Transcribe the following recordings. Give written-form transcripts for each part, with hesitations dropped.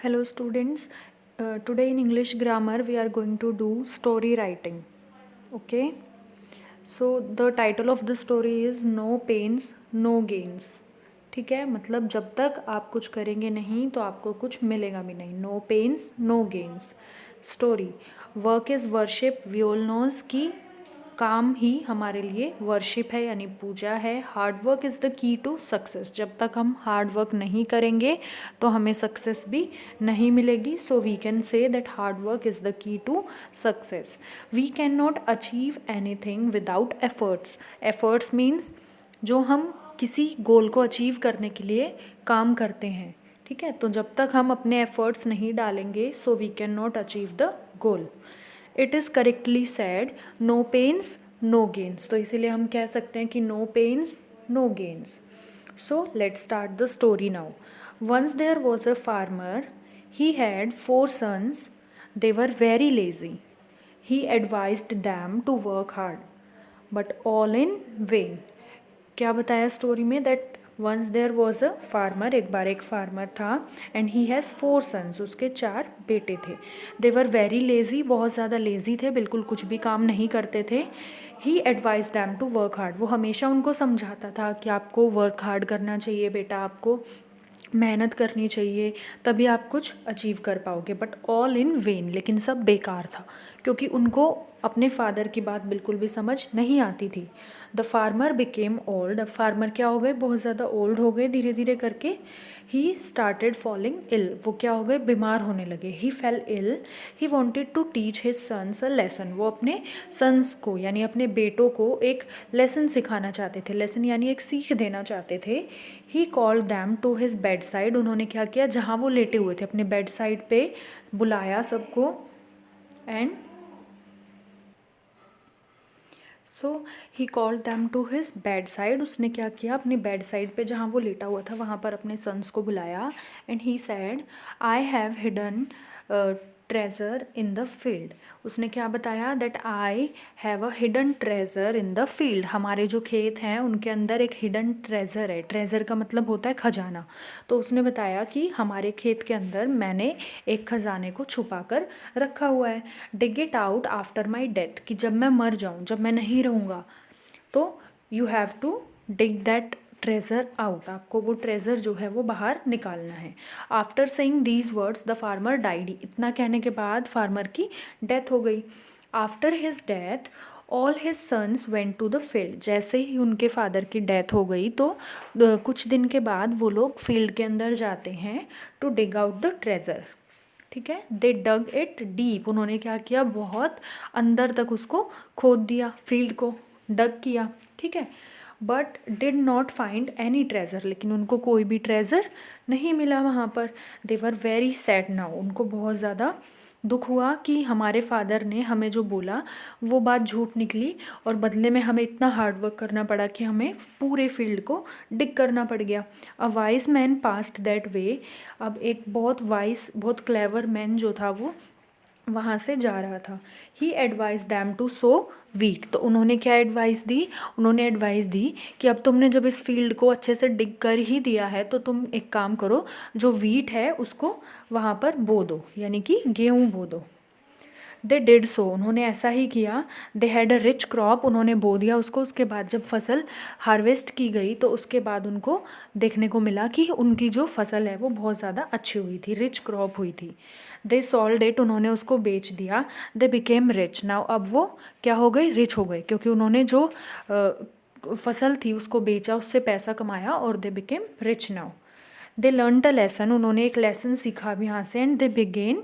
Hello students, today in English grammar we are going to do story writing. Okay, so the title of the story is No Pains No Gains. ठीक है, मतलब जब तक आप कुछ करेंगे नहीं तो आपको कुछ मिलेगा भी नहीं. No pains no gains. Story. Work is worship. We all knows कि काम ही हमारे लिए वर्शिप है यानी पूजा है. Hard work is the key to success. जब तक हम हार्ड वर्क नहीं करेंगे तो हमें सक्सेस भी नहीं मिलेगी. So we can say that hard work is the key to success. We can not achieve anything without efforts. Efforts means जो हम किसी गोल को अचीव करने के लिए काम करते हैं. ठीक है, तो जब तक हम अपने एफर्ट्स नहीं डालेंगे so we can not achieve the goal. It is correctly said no pains no gains. तो इसीलिए हम कह सकते हैं कि no pains no gains. So let's start the story now. Once there was a farmer. He had 4 sons. They were very lazy. He advised them to work hard, but all in vain. क्या बताया story में that once there was a farmer. एक बार एक farmer था and he has 4 sons. उसके 4 बेटे थे. दे वर वेरी लेज़ी. बहुत ज़्यादा लेज़ी थे, बिल्कुल कुछ भी काम नहीं करते थे. He advise them to work hard. वो हमेशा उनको समझाता था कि आपको वर्क हार्ड करना चाहिए बेटा, आपको मेहनत करनी चाहिए, तभी आप कुछ अचीव कर पाओगे. But all in when. लेकिन सब बेकार था क्योंकि उनको अपने फादर की बात बिल्कुल भी समझ नहीं आती थी. The farmer became old. अब फार्मर क्या हो गए, बहुत ज़्यादा ओल्ड हो गए धीरे धीरे करके. He started falling ill. वो क्या हो गए, बीमार होने लगे. He fell ill. He wanted to teach his sons a lesson. वो अपने सन्स को यानी अपने बेटों को एक लेसन सिखाना चाहते थे. लेसन यानी एक सीख देना चाहते थे. He called them to his bed side. उन्होंने क्या किया, जहाँ वो लेटे हुए थे अपने बेड साइड पे बुलाया सबको. And so he called them to his bed side. उसने क्या किया, अपनी बेड साइड पे जहाँ वो लेटा हुआ था वहाँ पर अपने सन्स को बुलाया. And he sad I have hidden treasure in the field. उसने क्या बताया, that I have a hidden treasure in the field. हमारे जो खेत हैं उनके अंदर एक हिडन ट्रेजर है. ट्रेजर का मतलब होता है खजाना. तो उसने बताया कि हमारे खेत के अंदर मैंने एक खजाने को छुपा कर रखा हुआ है. Dig it out after my death. कि जब मैं मर जाऊँ, जब मैं नहीं रहूँगा तो you have to dig that treasure out. आपको वो ट्रेजर जो है वो बाहर निकालना है. After saying these words the farmer died. इतना कहने के बाद फार्मर की डेथ हो गई. After his death all his sons went to the field. जैसे ही उनके फादर की डेथ हो गई तो कुछ दिन के बाद वो लोग फील्ड के अंदर जाते हैं to dig out the treasure. ठीक है, दे डग इट डीप. उन्होंने क्या किया, बहुत अंदर तक उसको खोद दिया, फील्ड को डग किया. ठीक है, but did not find any treasure. लेकिन उनको कोई भी ट्रेजर नहीं मिला वहाँ पर. दे वर वेरी सैड नाउ. उनको बहुत ज़्यादा दुख हुआ कि हमारे फादर ने हमें जो बोला वो बात झूठ निकली और बदले में हमें इतना हार्ड वर्क करना पड़ा कि हमें पूरे फील्ड को डिग करना पड़ गया. A wise man past that way. अब एक बहुत वाइज, बहुत क्लेवर मैन जो था वो वहाँ से जा रहा था. He advise them to sow wheat. तो उन्होंने क्या एडवाइस दी, उन्होंने एडवाइस दी कि अब तुमने जब इस फील्ड को अच्छे से डिग कर ही दिया है तो तुम एक काम करो, जो वीट है उसको वहाँ पर बो दो, यानी कि गेहूँ बो दो. They did so. उन्होंने ऐसा ही किया. They had a rich crop. उन्होंने बो दिया उसको. उसके बाद जब फसल हार्वेस्ट की गई तो उसके बाद उनको देखने को मिला कि उनकी जो फसल है वो बहुत ज़्यादा अच्छी हुई थी, रिच क्रॉप हुई थी. They sold it. उन्होंने उसको बेच दिया. दे बिकेम रिच नाउ. अब वो क्या हो गए, रिच हो गए, क्योंकि उन्होंने जो फसल थी उसको बेचा, उससे पैसा कमाया और they became rich now. They learn a lesson. उन्होंने एक लेसन सीखा अब यहाँ से. And they begin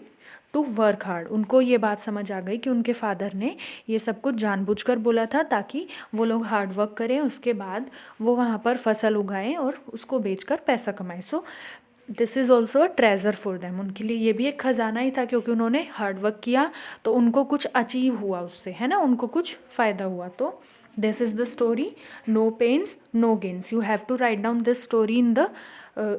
to work hard. उनको ये बात समझ आ गई कि उनके फादर ने ये सब कुछ जानबूझकर बोला था ताकि वो लोग हार्ड वर्क करें, उसके बाद वो वहाँ पर फसल उगाएं और उसको बेचकर पैसा कमाएं. So this is also a treasure for them. उनके लिए ये भी एक ख़जाना ही था क्योंकि उन्होंने हार्ड वर्क किया तो उनको कुछ अचीव हुआ उससे, है ना, उनको कुछ फ़ायदा हुआ. तो this is the story no pains no gains. You have to write down this story in the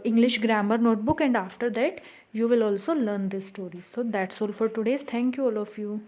English grammar notebook, and after that you will also learn this story. So that's all for today's. Thank you all of you.